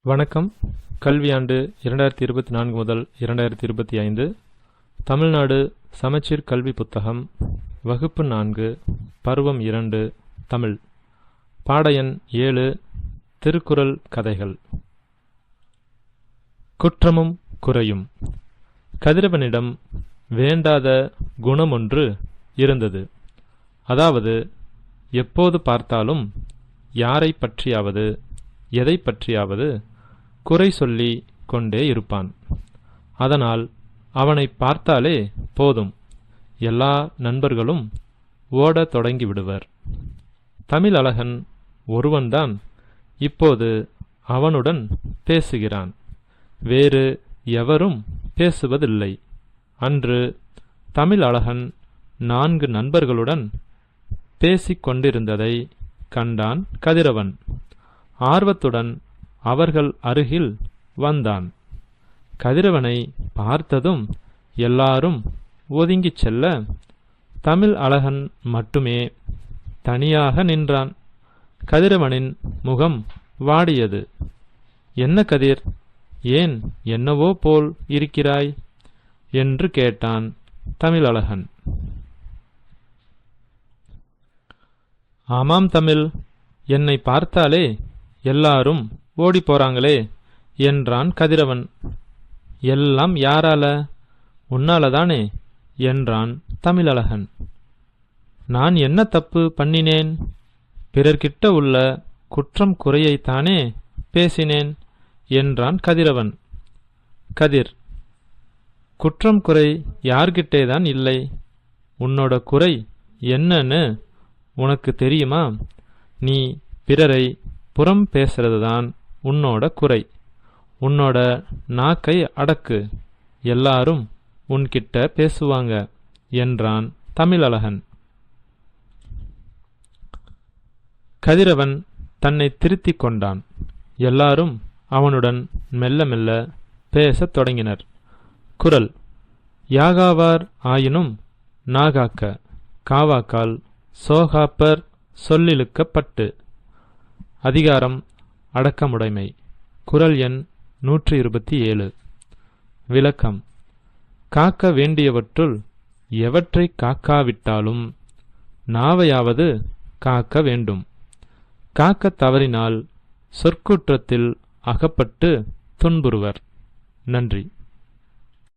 வணக்கம். கல்வியாண்டு 2024 முதல் 2025 தமிழ்நாடு சமச்சீர் கல்வி புத்தகம் வகுப்பு 4 பருவம் 2 தமிழ் பாடயன் 7 திருக்குறள் கதைகள். குற்றமும் குறையும். கதிரவனிடம் வேண்டாத குணமொன்று இருந்தது. அதாவது, எப்போது பார்த்தாலும் யாரை பற்றியாவது எதை பற்றியாவது குறை சொல்லி கொண்டே இருப்பான். அதனால் அவனை பார்த்தாலே போதும், எல்லா நண்பர்களும் ஓடத் தொடங்கிவிடுவர். தமிழழகன் ஒருவன்தான் இப்போது அவனுடன் பேசுகிறான். வேறு எவரும் பேசுவதில்லை. அன்று தமிழழகன் 4 நண்பர்களுடன் பேசிக் கொண்டிருந்ததை கண்டான் கதிரவன். ஆர்வத்துடன் அவர்கள் அருகில் வந்தான். கதிரவனை பார்த்ததும் எல்லாரும் ஒதுங்கிச் செல்ல, தமிழழகன் மட்டுமே தனியாக நின்றான். கதிரவனின் முகம் வாடியது. "என்ன கதிர், ஏன் என்னவோ போல் இருக்கிறாய்?" என்று கேட்டான் தமிழழகன். "ஆமாம் தமிழ், என்னை பார்த்தாலே எல்லாரும் ஓடி போறாங்களே" என்றான் கதிரவன். "எல்லாம் யாரால? உன்னாலதானே" என்றான் தமிழழகன். "நான் என்ன தப்பு பண்ணினேன்? பிறர்கிட்ட உள்ள குற்றம் குறையைத்தானே பேசினேன்" என்றான் கதிரவன். கதிர்: "குற்றம் குறை யார்கிட்டேதான் இல்லை. உன்னோட குறை என்னன்னு உனக்கு தெரியுமா? நீ பிறரை புறம் பேசுறதுதான் உன்னோட குறை. உன்னோட நாக்கை அடக்கு, எல்லாரும் உன்கிட்ட பேசுவாங்க" என்றான் தமிழழகன். கதிரவன் தன்னை திருத்திக் கொண்டான். எல்லாரும் அவனுடன் மெல்ல மெல்ல பேசத் தொடங்கினர். குறள்: யாகாவார் ஆயினும் நாகாக்க, காவாக்கால் சோகாப்பர் சொல்லிழுக்கப்பட்டு. அதிகாரம் அடக்கமுடைமை. குறள் எண் 127. விளக்கம்: காக்க வேண்டியவற்றுள் எவற்றை காக்காவிட்டாலும் நாவையாவது காக்க வேண்டும். காக்க தவறினால் சொற்குற்றத்தில் அகப்பட்டு துன்புறுவர். நன்றி.